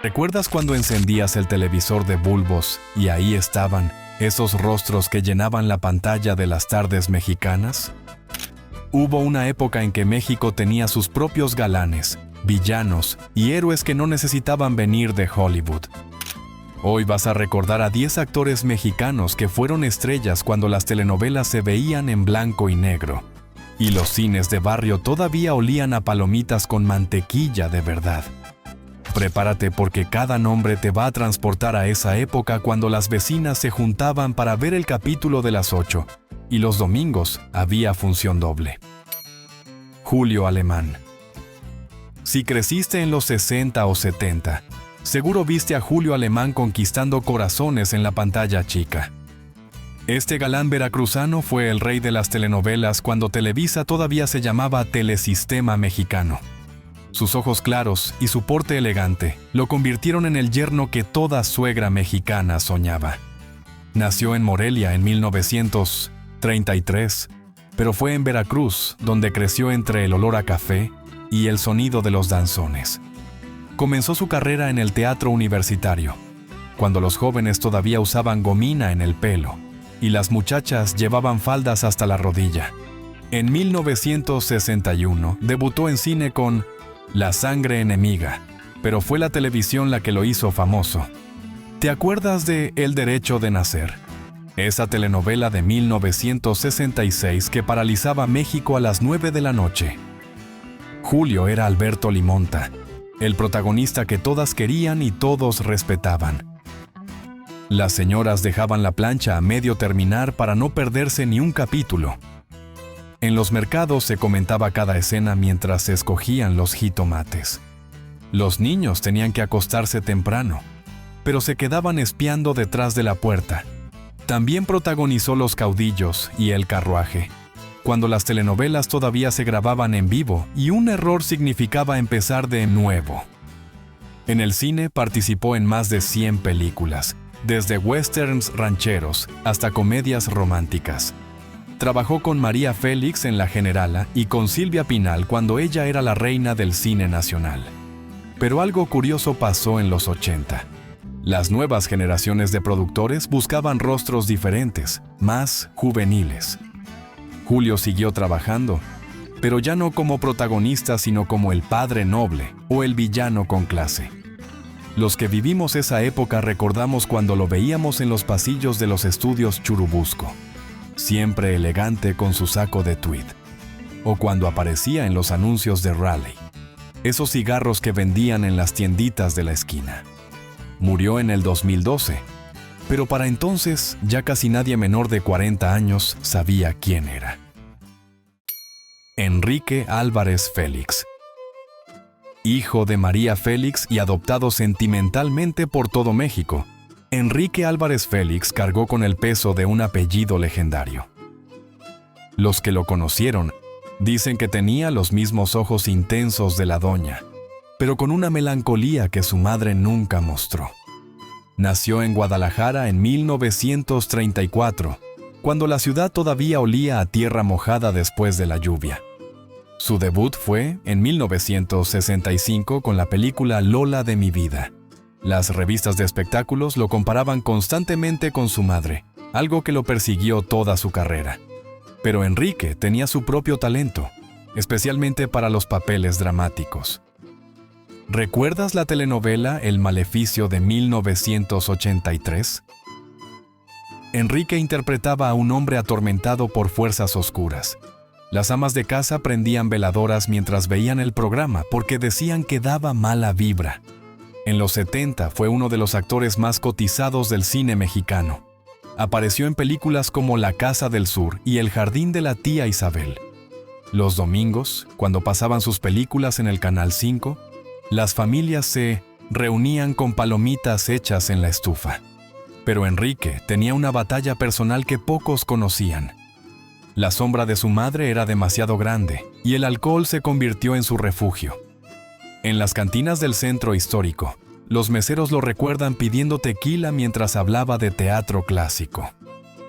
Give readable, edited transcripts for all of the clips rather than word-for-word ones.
¿Recuerdas cuando encendías el televisor de bulbos y ahí estaban esos rostros que llenaban la pantalla de las tardes mexicanas? Hubo una época en que México tenía sus propios galanes, villanos y héroes que no necesitaban venir de Hollywood. Hoy vas a recordar a 10 actores mexicanos que fueron estrellas cuando las telenovelas se veían en blanco y negro, y los cines de barrio todavía olían a palomitas con mantequilla de verdad. Prepárate porque cada nombre te va a transportar a esa época cuando las vecinas se juntaban para ver el capítulo de las 8 y los domingos había función doble. Julio Alemán. Si creciste en los 60 o 70, seguro viste a Julio Alemán conquistando corazones en la pantalla chica. Este galán veracruzano fue el rey de las telenovelas cuando Televisa todavía se llamaba Telesistema Mexicano. Sus ojos claros y su porte elegante lo convirtieron en el yerno que toda suegra mexicana soñaba. Nació en Morelia en 1933, pero fue en Veracruz donde creció entre el olor a café y el sonido de los danzones. Comenzó su carrera en el teatro universitario, cuando los jóvenes todavía usaban gomina en el pelo y las muchachas llevaban faldas hasta la rodilla. En 1961 debutó en cine con La sangre enemiga, pero fue la televisión la que lo hizo famoso. ¿Te acuerdas de El derecho de nacer? Esa telenovela de 1966 que paralizaba México a las 9 de la noche. Julio era Alberto Limonta, el protagonista que todas querían y todos respetaban. Las señoras dejaban la plancha a medio terminar para no perderse ni un capítulo. En los mercados se comentaba cada escena mientras se escogían los jitomates. Los niños tenían que acostarse temprano, pero se quedaban espiando detrás de la puerta. También protagonizó Los caudillos y El carruaje, cuando las telenovelas todavía se grababan en vivo y un error significaba empezar de nuevo. En el cine participó en más de 100 películas, desde westerns rancheros hasta comedias románticas. Trabajó con María Félix en La Generala y con Silvia Pinal cuando ella era la reina del cine nacional. Pero algo curioso pasó en los 80. Las nuevas generaciones de productores buscaban rostros diferentes, más juveniles. Julio siguió trabajando, pero ya no como protagonista sino como el padre noble o el villano con clase. Los que vivimos esa época recordamos cuando lo veíamos en los pasillos de los estudios Churubusco, siempre elegante con su saco de tweed, o cuando aparecía en los anuncios de Raleigh, esos cigarros que vendían en las tienditas de la esquina. Murió en el 2012, pero para entonces ya casi nadie menor de 40 años sabía quién era. Enrique Álvarez Félix. Hijo de María Félix y adoptado sentimentalmente por todo México, Enrique Álvarez Félix cargó con el peso de un apellido legendario. Los que lo conocieron dicen que tenía los mismos ojos intensos de la doña, pero con una melancolía que su madre nunca mostró. Nació en Guadalajara en 1934, cuando la ciudad todavía olía a tierra mojada después de la lluvia. Su debut fue en 1965 con la película Lola de mi vida. Las revistas de espectáculos lo comparaban constantemente con su madre, algo que lo persiguió toda su carrera. Pero Enrique tenía su propio talento, especialmente para los papeles dramáticos. ¿Recuerdas la telenovela El Maleficio de 1983? Enrique interpretaba a un hombre atormentado por fuerzas oscuras. Las amas de casa prendían veladoras mientras veían el programa porque decían que daba mala vibra. En los 70 fue uno de los actores más cotizados del cine mexicano. Apareció en películas como La Casa del Sur y El Jardín de la Tía Isabel. Los domingos, cuando pasaban sus películas en el Canal 5, las familias se reunían con palomitas hechas en la estufa. Pero Enrique tenía una batalla personal que pocos conocían. La sombra de su madre era demasiado grande y el alcohol se convirtió en su refugio. En las cantinas del centro histórico, los meseros lo recuerdan pidiendo tequila mientras hablaba de teatro clásico.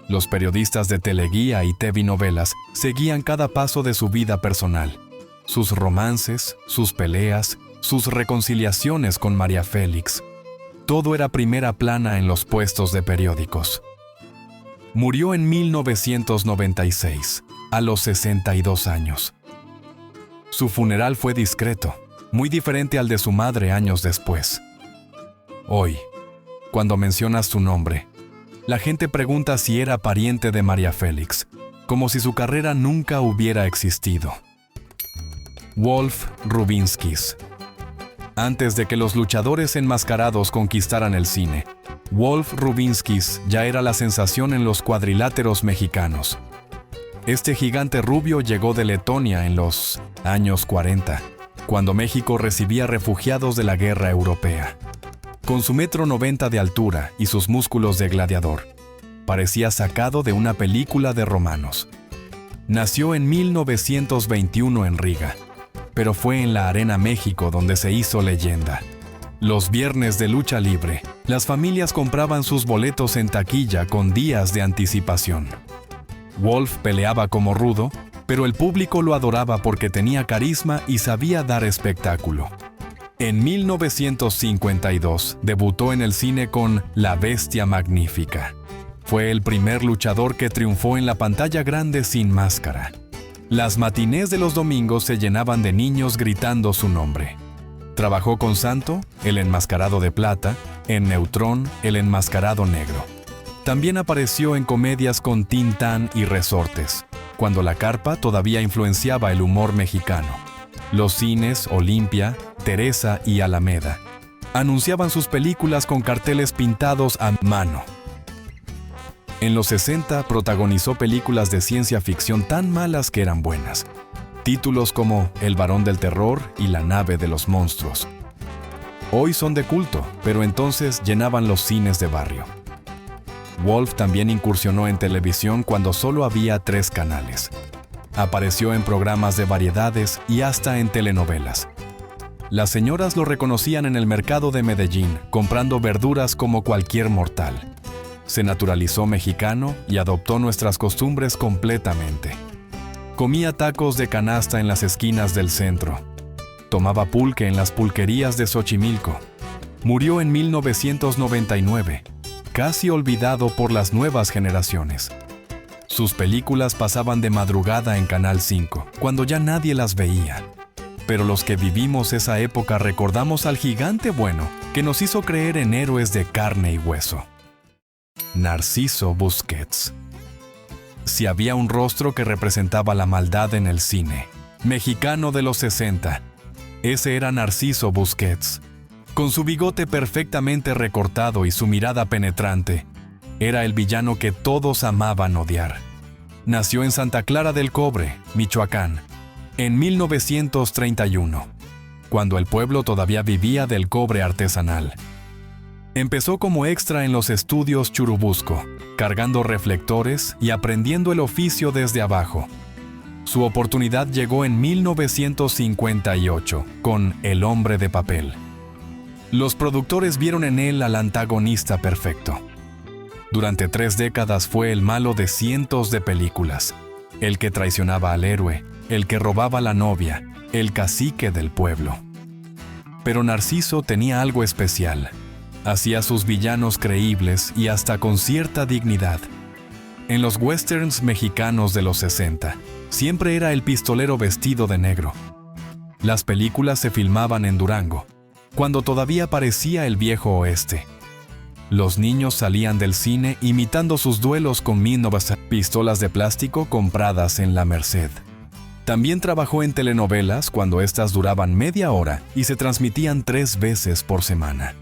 Los periodistas de Teleguía y TV Novelas seguían cada paso de su vida personal, sus romances, sus peleas, sus reconciliaciones con María Félix. Todo era primera plana en los puestos de periódicos. Murió en 1996, a los 62 años. Su funeral fue discreto, muy diferente al de su madre años después. Hoy, cuando mencionas su nombre, la gente pregunta si era pariente de María Félix, como si su carrera nunca hubiera existido. Wolf Rubinskis. Antes de que los luchadores enmascarados conquistaran el cine, Wolf Rubinskis ya era la sensación en los cuadriláteros mexicanos. Este gigante rubio llegó de Letonia en los años 40, cuando México recibía refugiados de la guerra europea. Con su 1,90 m de altura y sus músculos de gladiador, parecía sacado de una película de romanos. Nació en 1921 en Riga, pero fue en la Arena México donde se hizo leyenda. Los viernes de lucha libre, las familias compraban sus boletos en taquilla con días de anticipación. Wolf peleaba como rudo, pero el público lo adoraba porque tenía carisma y sabía dar espectáculo. En 1952 debutó en el cine con La Bestia Magnífica. Fue el primer luchador que triunfó en la pantalla grande sin máscara. Las matinés de los domingos se llenaban de niños gritando su nombre. Trabajó con Santo, el enmascarado de plata, en Neutrón, el enmascarado negro. También apareció en comedias con Tintán y Resortes, cuando la carpa todavía influenciaba el humor mexicano. Los cines Olimpia, Teresa y Alameda anunciaban sus películas con carteles pintados a mano. En los 60 protagonizó películas de ciencia ficción tan malas que eran buenas. Títulos como El varón del terror y La nave de los monstruos. Hoy son de culto, pero entonces llenaban los cines de barrio. Wolf también incursionó en televisión cuando solo había 3 canales. Apareció en programas de variedades y hasta en telenovelas. Las señoras lo reconocían en el mercado de Medellín, comprando verduras como cualquier mortal. Se naturalizó mexicano y adoptó nuestras costumbres completamente. Comía tacos de canasta en las esquinas del centro. Tomaba pulque en las pulquerías de Xochimilco. Murió en 1999, casi olvidado por las nuevas generaciones. Sus películas pasaban de madrugada en Canal 5, cuando ya nadie las veía. Pero los que vivimos esa época recordamos al gigante bueno que nos hizo creer en héroes de carne y hueso. Narciso Busquets. Si había un rostro que representaba la maldad en el cine, mexicano de los 60, ese era Narciso Busquets. Con su bigote perfectamente recortado y su mirada penetrante, era el villano que todos amaban odiar. Nació en Santa Clara del Cobre, Michoacán, en 1931, cuando el pueblo todavía vivía del cobre artesanal. Empezó como extra en los estudios Churubusco, cargando reflectores y aprendiendo el oficio desde abajo. Su oportunidad llegó en 1958, con El hombre de papel. Los productores vieron en él al antagonista perfecto. Durante 3 décadas fue el malo de cientos de películas, el que traicionaba al héroe, el que robaba a la novia, el cacique del pueblo. Pero Narciso tenía algo especial. Hacía sus villanos creíbles y hasta con cierta dignidad. En los westerns mexicanos de los 60, siempre era el pistolero vestido de negro. Las películas se filmaban en Durango, cuando todavía parecía el viejo oeste. Los niños salían del cine imitando sus duelos con pistolas de plástico compradas en La Merced. También trabajó en telenovelas cuando éstas duraban media hora y se transmitían 3 veces por semana.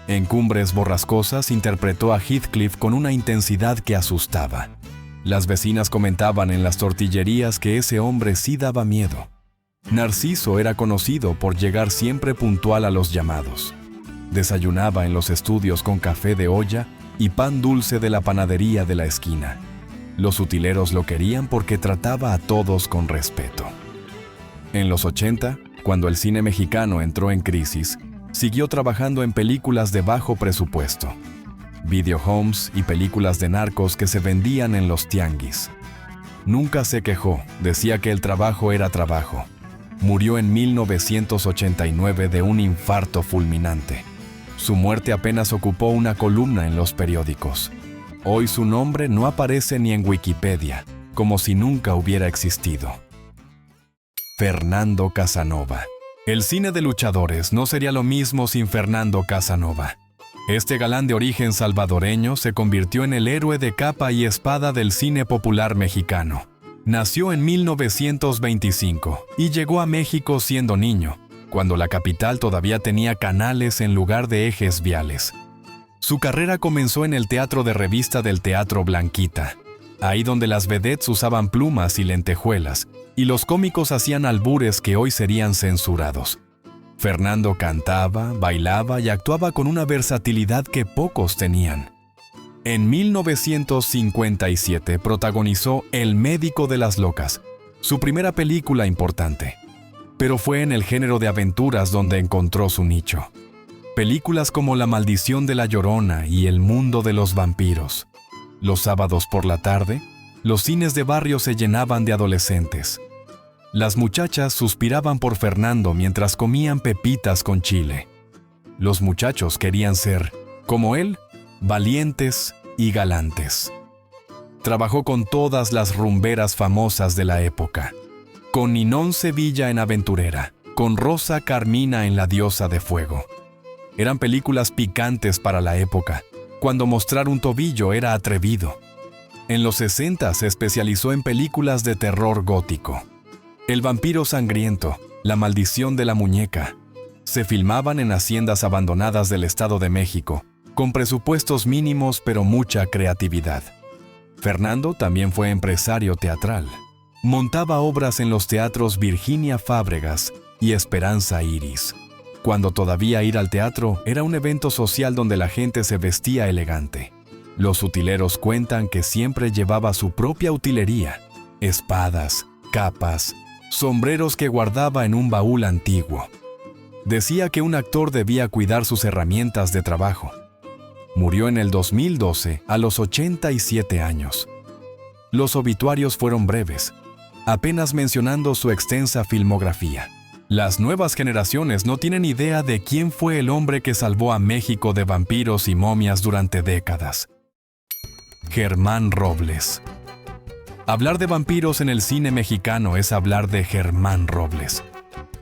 En Cumbres Borrascosas interpretó a Heathcliff con una intensidad que asustaba. Las vecinas comentaban en las tortillerías que ese hombre sí daba miedo. Narciso era conocido por llegar siempre puntual a los llamados. Desayunaba en los estudios con café de olla y pan dulce de la panadería de la esquina. Los utileros lo querían porque trataba a todos con respeto. En los 80, cuando el cine mexicano entró en crisis, siguió trabajando en películas de bajo presupuesto, videohomes y películas de narcos que se vendían en los tianguis. Nunca se quejó, decía que el trabajo era trabajo. murió en 1989 de un infarto fulminante. Su muerte apenas ocupó una columna en los periódicos. Hoy su nombre no aparece ni en Wikipedia, como si nunca hubiera existido. Fernando Casanova. El cine de luchadores no sería lo mismo sin Fernando Casanova. Este galán de origen salvadoreño se convirtió en el héroe de capa y espada del cine popular mexicano. Nació en 1925 y llegó a México siendo niño, cuando la capital todavía tenía canales en lugar de ejes viales. Su carrera comenzó en el teatro de revista del Teatro Blanquita, ahí donde las vedettes usaban plumas y lentejuelas, y los cómicos hacían albures que hoy serían censurados. Fernando cantaba, bailaba y actuaba con una versatilidad que pocos tenían. En 1957 protagonizó El médico de las locas, su primera película importante. Pero fue en el género de aventuras donde encontró su nicho. Películas como La maldición de la Llorona y El mundo de los vampiros. Los sábados por la tarde, los cines de barrio se llenaban de adolescentes. Las muchachas suspiraban por Fernando mientras comían pepitas con chile. Los muchachos querían ser, como él, valientes y galantes. Trabajó con todas las rumberas famosas de la época. Con Ninón Sevilla en Aventurera, con Rosa Carmina en La diosa de fuego. Eran películas picantes para la época, cuando mostrar un tobillo era atrevido. En los 60 se especializó en películas de terror gótico. El vampiro sangriento, La maldición de la muñeca. Se filmaban en haciendas abandonadas del Estado de México, con presupuestos mínimos pero mucha creatividad. Fernando también fue empresario teatral. Montaba obras en los teatros Virginia Fábregas y Esperanza Iris, cuando todavía ir al teatro era un evento social donde la gente se vestía elegante. Los utileros cuentan que siempre llevaba su propia utilería, espadas, capas, sombreros que guardaba en un baúl antiguo. Decía que un actor debía cuidar sus herramientas de trabajo. Murió en el 2012 a los 87 años. Los obituarios fueron breves, apenas mencionando su extensa filmografía. Las nuevas generaciones no tienen idea de quién fue el hombre que salvó a México de vampiros y momias durante décadas. Germán Robles. Hablar de vampiros en el cine mexicano es hablar de Germán Robles.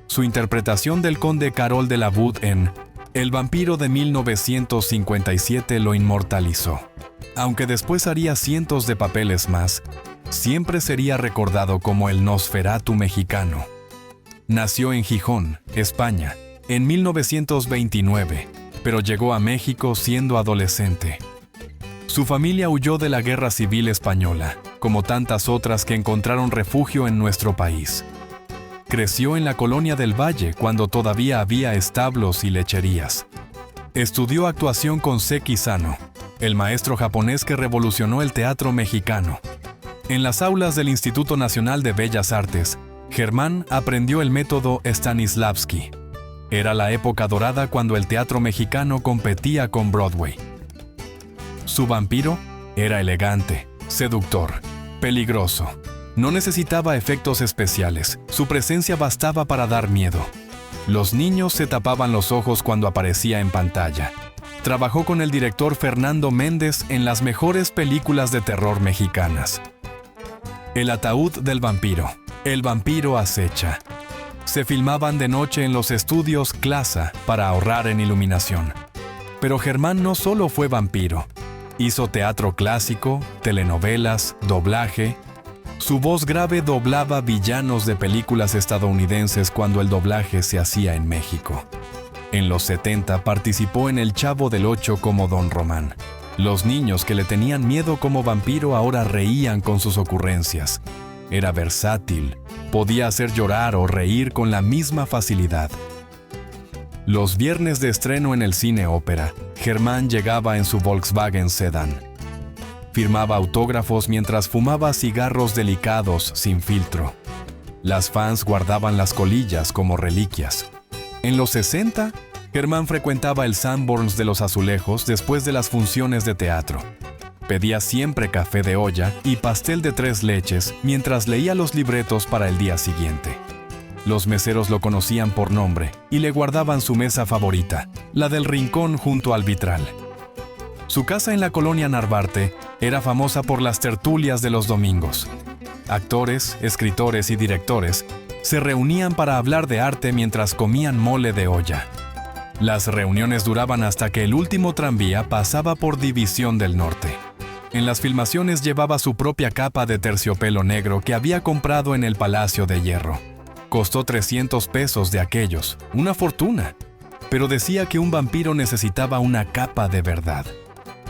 Su interpretación del conde Carol de la Bute en El vampiro de 1957 lo inmortalizó. Aunque después haría cientos de papeles más, siempre sería recordado como el Nosferatu mexicano. Nació en Gijón, España, en 1929, pero llegó a México siendo adolescente. Su familia huyó de la Guerra Civil Española, como tantas otras que encontraron refugio en nuestro país. Creció en la Colonia del Valle cuando todavía había establos y lecherías. Estudió actuación con Seki Sano, el maestro japonés que revolucionó el teatro mexicano. En las aulas del Instituto Nacional de Bellas Artes, Germán aprendió el método Stanislavski. Era la época dorada cuando el teatro mexicano competía con Broadway. Su vampiro era elegante, seductor, peligroso. No necesitaba efectos especiales, su presencia bastaba para dar miedo. Los niños se tapaban los ojos cuando aparecía en pantalla. Trabajó con el director Fernando Méndez en las mejores películas de terror mexicanas. El ataúd del vampiro, El vampiro acecha. Se filmaban de noche en los estudios Clasa para ahorrar en iluminación. Pero Germán no solo fue vampiro. Hizo teatro clásico, telenovelas, doblaje. Su voz grave doblaba villanos de películas estadounidenses cuando el doblaje se hacía en México. En los 70 participó en El Chavo del Ocho como Don Román. Los niños que le tenían miedo como vampiro ahora reían con sus ocurrencias. Era versátil, podía hacer llorar o reír con la misma facilidad. Los viernes de estreno en el Cine Ópera, Germán llegaba en su Volkswagen Sedán. Firmaba autógrafos mientras fumaba cigarros delicados sin filtro. Las fans guardaban las colillas como reliquias. En los 60, Germán frecuentaba el Sanborns de los Azulejos después de las funciones de teatro. Pedía siempre café de olla y pastel de 3 leches mientras leía los libretos para el día siguiente. Los meseros lo conocían por nombre y le guardaban su mesa favorita, la del rincón junto al vitral. Su casa en la colonia Narvarte era famosa por las tertulias de los domingos. Actores, escritores y directores se reunían para hablar de arte mientras comían mole de olla. Las reuniones duraban hasta que el último tranvía pasaba por División del Norte. En las filmaciones llevaba su propia capa de terciopelo negro que había comprado en el Palacio de Hierro. Costó 300 pesos de aquellos, una fortuna, pero decía que un vampiro necesitaba una capa de verdad.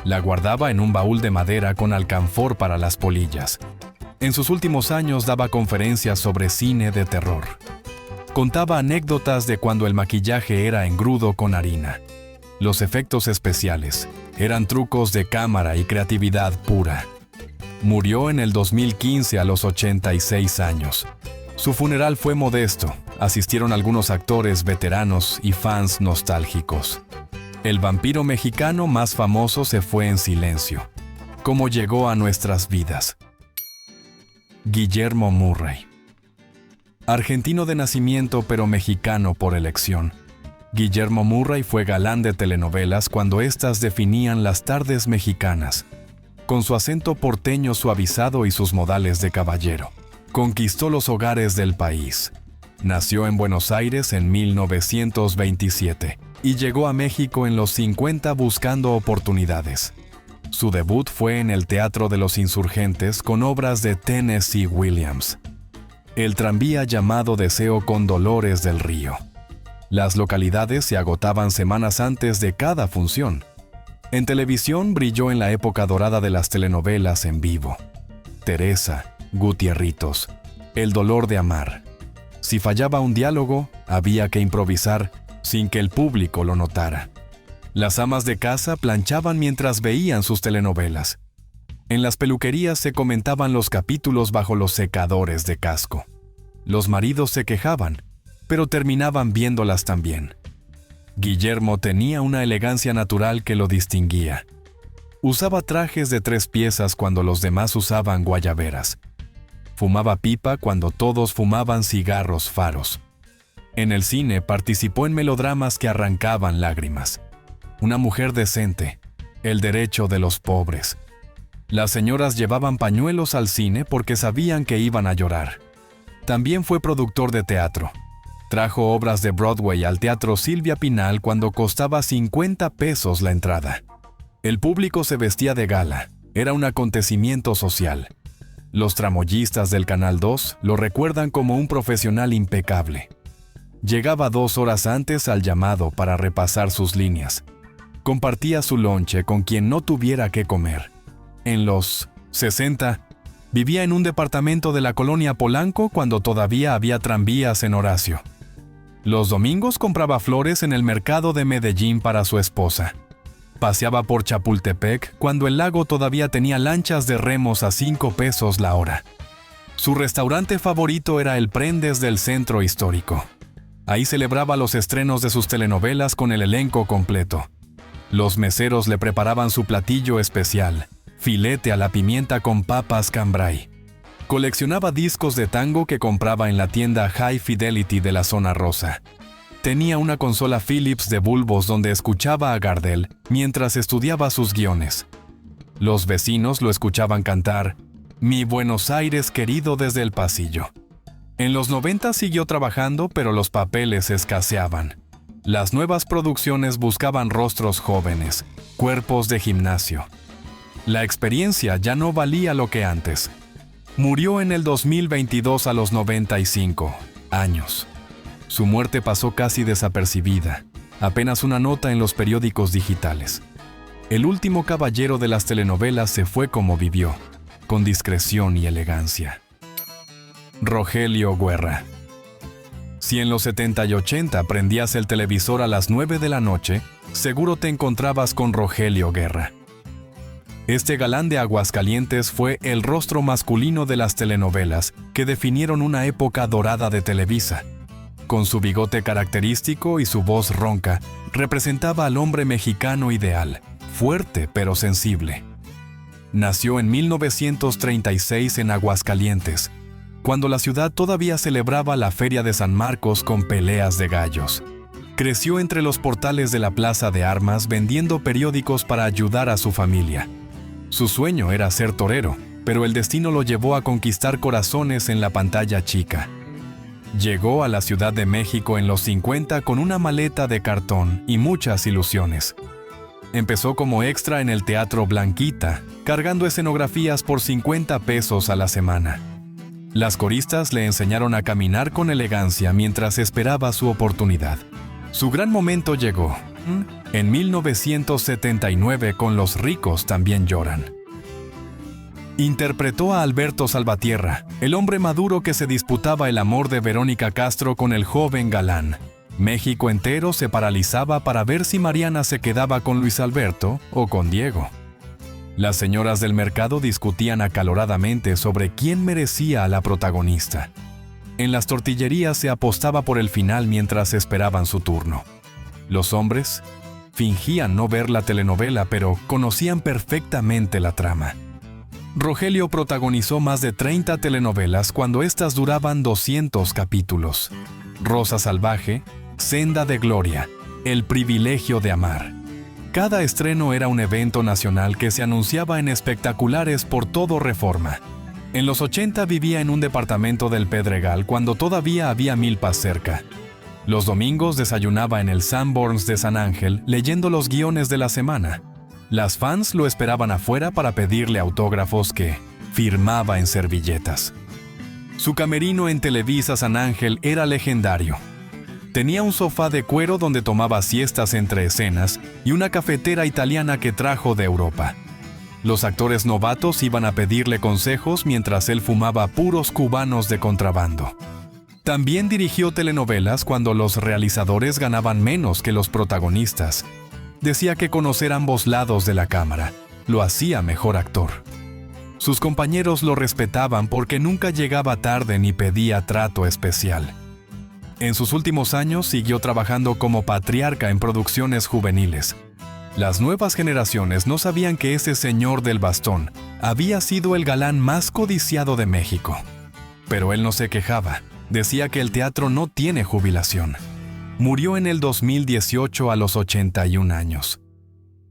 La guardaba en un baúl de madera con alcanfor para las polillas. En sus últimos años daba conferencias sobre cine de terror. Contaba anécdotas de cuando el maquillaje era engrudo con harina. Los efectos especiales eran trucos de cámara y creatividad pura. Murió en el 2015 a los 86 años. Su funeral fue modesto. Asistieron algunos actores veteranos y fans nostálgicos. El vampiro mexicano más famoso se fue en silencio. ¿Cómo llegó a nuestras vidas? Guillermo Murray. Argentino de nacimiento pero mexicano por elección. Guillermo Murray fue galán de telenovelas cuando éstas definían las tardes mexicanas. Con su acento porteño suavizado y sus modales de caballero, conquistó los hogares del país. Nació en Buenos Aires en 1927 y llegó a México en los 50 buscando oportunidades. Su debut fue en el Teatro de los Insurgentes con obras de Tennessee Williams. El tranvía llamado Deseo con Dolores del Río. Las localidades se agotaban semanas antes de cada función. En televisión brilló en la época dorada de las telenovelas en vivo. Teresa, Gutierritos, El dolor de amar. Si fallaba un diálogo, había que improvisar sin que el público lo notara. Las amas de casa planchaban mientras veían sus telenovelas. En las peluquerías se comentaban los capítulos bajo los secadores de casco. Los maridos se quejaban, pero terminaban viéndolas también. Guillermo tenía una elegancia natural que lo distinguía. Usaba trajes de 3 piezas cuando los demás usaban guayaberas. Fumaba pipa cuando todos fumaban cigarros faros. En el cine participó en melodramas que arrancaban lágrimas. Una mujer decente, El derecho de los pobres. Las señoras llevaban pañuelos al cine porque sabían que iban a llorar. También fue productor de teatro. Trajo obras de Broadway al Teatro Silvia Pinal cuando costaba 50 pesos la entrada. El público se vestía de gala. Era un acontecimiento social. Los tramoyistas del Canal 2 lo recuerdan como un profesional impecable. Llegaba 2 horas antes al llamado para repasar sus líneas. Compartía su lonche con quien no tuviera que comer. En los 60, vivía en un departamento de la colonia Polanco cuando todavía había tranvías en Horacio. Los domingos compraba flores en el mercado de Medellín para su esposa. Paseaba por Chapultepec cuando el lago todavía tenía lanchas de remos a 5 pesos la hora. Su restaurante favorito era el Prendes del Centro Histórico. Ahí celebraba los estrenos de sus telenovelas con el elenco completo. Los meseros le preparaban su platillo especial, filete a la pimienta con papas cambray. Coleccionaba discos de tango que compraba en la tienda High Fidelity de la Zona Rosa. Tenía una consola Philips de bulbos donde escuchaba a Gardel mientras estudiaba sus guiones. Los vecinos lo escuchaban cantar Mi Buenos Aires querido desde el pasillo. En los 90 siguió trabajando, pero los papeles escaseaban. Las nuevas producciones buscaban rostros jóvenes, cuerpos de gimnasio. La experiencia ya no valía lo que antes. Murió en el 2022 a los 95 años. Su muerte pasó casi desapercibida, apenas una nota en los periódicos digitales. El último caballero de las telenovelas se fue como vivió, con discreción y elegancia. Rogelio Guerra. Si en los 70 y 80 prendías el televisor a las 9 de la noche, seguro te encontrabas con Rogelio Guerra. Este galán de Aguascalientes fue el rostro masculino de las telenovelas que definieron una época dorada de Televisa. Con su bigote característico y su voz ronca, representaba al hombre mexicano ideal, fuerte pero sensible. Nació en 1936 en Aguascalientes. cuando la ciudad todavía celebraba la Feria de San Marcos con peleas de gallos. Creció entre los portales de la Plaza de Armas vendiendo periódicos para ayudar a su familia. Su sueño era ser torero, pero el destino lo llevó a conquistar corazones en la pantalla chica. Llegó a la Ciudad de México en los 50 con una maleta de cartón y muchas ilusiones. Empezó como extra en el Teatro Blanquita, cargando escenografías por 50 pesos a la semana. Las coristas le enseñaron a caminar con elegancia mientras esperaba su oportunidad. Su gran momento llegó en 1979 con Los ricos también lloran. Interpretó a Alberto Salvatierra, el hombre maduro que se disputaba el amor de Verónica Castro con el joven galán. México entero se paralizaba para ver si Mariana se quedaba con Luis Alberto o con Diego. Las señoras del mercado discutían acaloradamente sobre quién merecía a la protagonista. En las tortillerías se apostaba por el final mientras esperaban su turno. Los hombres fingían no ver la telenovela, pero conocían perfectamente la trama. Rogelio protagonizó más de 30 telenovelas cuando éstas duraban 200 capítulos. Rosa Salvaje, Senda de Gloria, El privilegio de amar. Cada estreno era un evento nacional que se anunciaba en espectaculares por todo Reforma. En los 80 vivía en un departamento del Pedregal cuando todavía había milpas cerca. Los domingos desayunaba en el Sanborns de San Ángel leyendo los guiones de la semana. Las fans lo esperaban afuera para pedirle autógrafos que firmaba en servilletas. Su camerino en Televisa San Ángel era legendario. Tenía un sofá de cuero donde tomaba siestas entre escenas y una cafetera italiana que trajo de Europa. Los actores novatos iban a pedirle consejos mientras él fumaba puros cubanos de contrabando. También dirigió telenovelas cuando los realizadores ganaban menos que los protagonistas. Decía que conocer ambos lados de la cámara lo hacía mejor actor. Sus compañeros lo respetaban porque nunca llegaba tarde ni pedía trato especial. En sus últimos años siguió trabajando como patriarca en producciones juveniles. Las nuevas generaciones no sabían que ese señor del bastón había sido el galán más codiciado de México. Pero él no se quejaba. Decía que el teatro no tiene jubilación. Murió en el 2018 a los 81 años.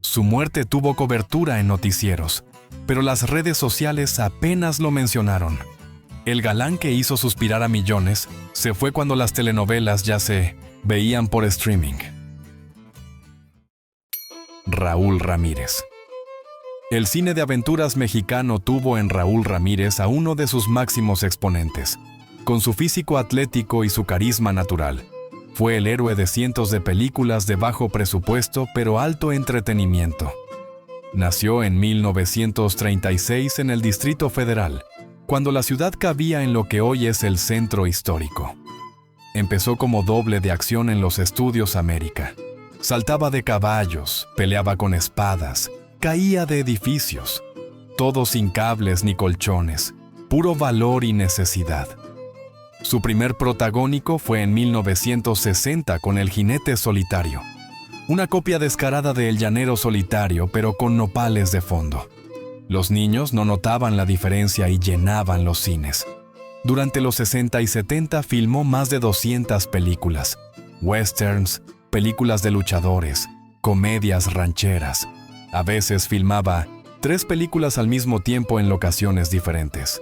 Su muerte tuvo cobertura en noticieros, pero las redes sociales apenas lo mencionaron. El galán que hizo suspirar a millones se fue cuando las telenovelas ya se veían por streaming. Raúl Ramírez. El cine de aventuras mexicano tuvo en Raúl Ramírez a uno de sus máximos exponentes. Con su físico atlético y su carisma natural, fue el héroe de cientos de películas de bajo presupuesto pero alto entretenimiento. Nació en 1936 en el Distrito Federal, cuando la ciudad cabía en lo que hoy es el Centro Histórico. Empezó como doble de acción en los Estudios América. Saltaba de caballos, peleaba con espadas, caía de edificios. Todo sin cables ni colchones, puro valor y necesidad. Su primer protagónico fue en 1960 con El jinete solitario. Una copia descarada de El llanero solitario, pero con nopales de fondo. Los niños no notaban la diferencia y llenaban los cines. Durante los 60 y 70 filmó más de 200 películas, westerns, películas de luchadores, comedias rancheras. A veces filmaba 3 películas al mismo tiempo en locaciones diferentes.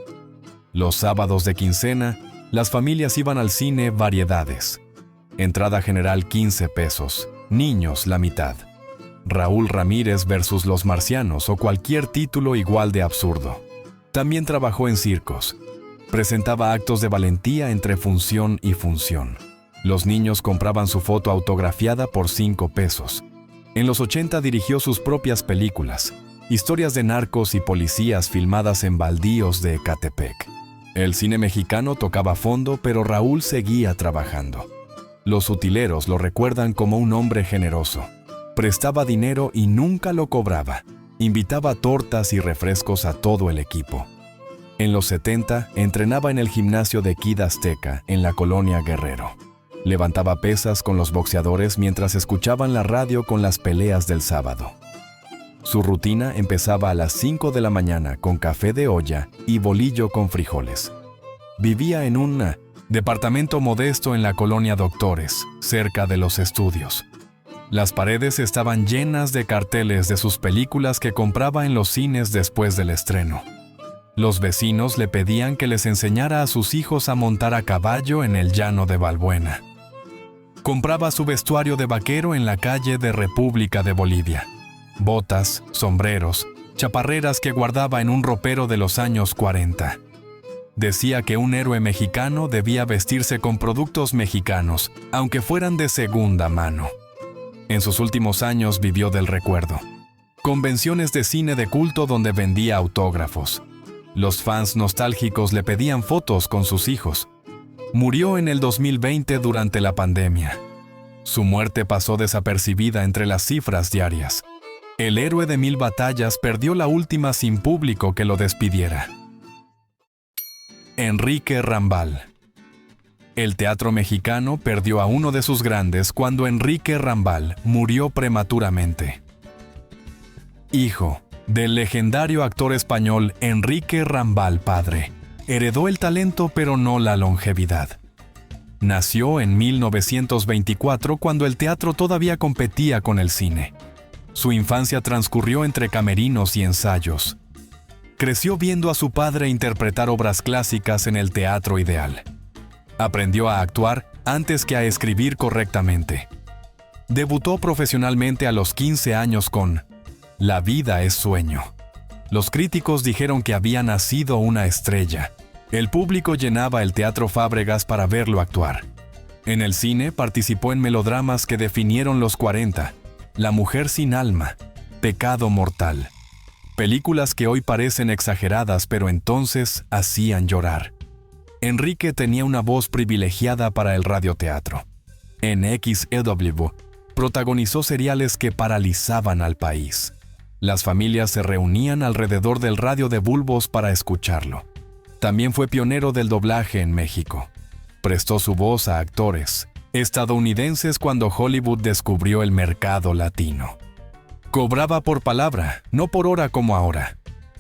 Los sábados de quincena, las familias iban al cine Variedades. Entrada general 15 pesos, niños la mitad. Raúl Ramírez versus Los Marcianos o cualquier título igual de absurdo. También trabajó en circos. Presentaba actos de valentía entre función y función. Los niños compraban su foto autografiada por 5 pesos. En los 80 dirigió sus propias películas, historias de narcos y policías filmadas en baldíos de Ecatepec. El cine mexicano tocaba fondo, pero Raúl seguía trabajando. Los utileros lo recuerdan como un hombre generoso. Prestaba dinero y nunca lo cobraba. Invitaba tortas y refrescos a todo el equipo. En los 70 entrenaba en el gimnasio de Kid Azteca, en la colonia Guerrero. Levantaba pesas con los boxeadores mientras escuchaban la radio con las peleas del sábado. Su rutina empezaba a las 5 de la mañana con café de olla y bolillo con frijoles. Vivía en un departamento modesto en la colonia Doctores, cerca de los estudios. Las paredes estaban llenas de carteles de sus películas que compraba en los cines después del estreno. Los vecinos le pedían que les enseñara a sus hijos a montar a caballo en el llano de Balbuena. Compraba su vestuario de vaquero en la calle de República de Bolivia. Botas, sombreros, chaparreras que guardaba en un ropero de los años 40. Decía que un héroe mexicano debía vestirse con productos mexicanos, aunque fueran de segunda mano. En sus últimos años vivió del recuerdo. Convenciones de cine de culto donde vendía autógrafos. Los fans nostálgicos le pedían fotos con sus hijos. Murió en el 2020 durante la pandemia. Su muerte pasó desapercibida entre las cifras diarias. El héroe de 1000 batallas perdió la última sin público que lo despidiera. Enrique Rambal. El teatro mexicano perdió a uno de sus grandes cuando Enrique Rambal murió prematuramente. Hijo del legendario actor español Enrique Rambal padre, heredó el talento pero no la longevidad. Nació en 1924 cuando el teatro todavía competía con el cine. Su infancia transcurrió entre camerinos y ensayos. Creció viendo a su padre interpretar obras clásicas en el Teatro Ideal. Aprendió a actuar antes que a escribir correctamente. Debutó profesionalmente a los 15 años con La vida es sueño. Los críticos dijeron que había nacido una estrella. El público llenaba el Teatro Fábregas para verlo actuar. En el cine participó en melodramas que definieron los 40, La mujer sin alma, Pecado mortal. Películas que hoy parecen exageradas, pero entonces hacían llorar. Enrique tenía una voz privilegiada para el radioteatro. En XEW, protagonizó seriales que paralizaban al país. Las familias se reunían alrededor del radio de bulbos para escucharlo. También fue pionero del doblaje en México. Prestó su voz a actores estadounidenses cuando Hollywood descubrió el mercado latino. Cobraba por palabra, no por hora como ahora.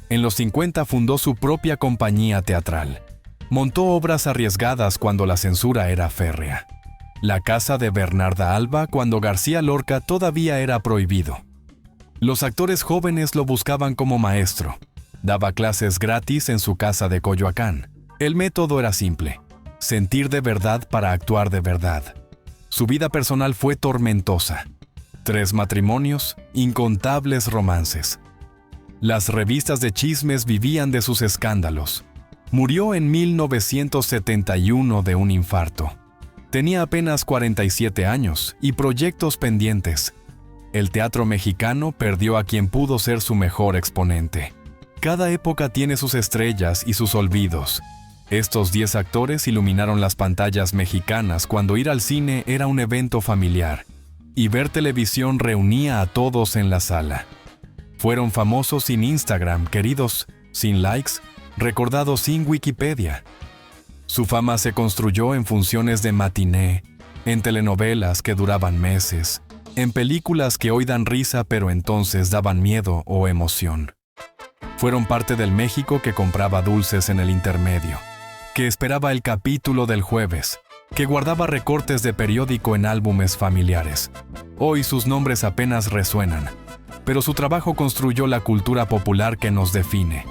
En los 50 fundó su propia compañía teatral. Montó obras arriesgadas cuando la censura era férrea. La casa de Bernarda Alba cuando García Lorca todavía era prohibido. Los actores jóvenes lo buscaban como maestro. Daba clases gratis en su casa de Coyoacán. El método era simple: sentir de verdad para actuar de verdad. Su vida personal fue tormentosa. 3 matrimonios, incontables romances. Las revistas de chismes vivían de sus escándalos. Murió en 1971 de un infarto. Tenía apenas 47 años y proyectos pendientes. El teatro mexicano perdió a quien pudo ser su mejor exponente. Cada época tiene sus estrellas y sus olvidos. Estos 10 actores iluminaron las pantallas mexicanas cuando ir al cine era un evento familiar y ver televisión reunía a todos en la sala. Fueron famosos sin Instagram, queridos, sin likes, recordados sin Wikipedia. Su fama se construyó en funciones de matiné, en telenovelas que duraban meses, en películas que hoy dan risa pero entonces daban miedo o emoción. Fueron parte del México que compraba dulces en el intermedio, que esperaba el capítulo del jueves, que guardaba recortes de periódico en álbumes familiares. Hoy sus nombres apenas resuenan, pero su trabajo construyó la cultura popular que nos define.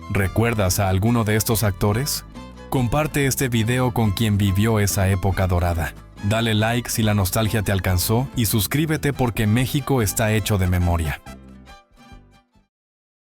¿Recuerdas a alguno de estos actores? Comparte este video con quien vivió esa época dorada. Dale like si la nostalgia te alcanzó y suscríbete porque México está hecho de memoria.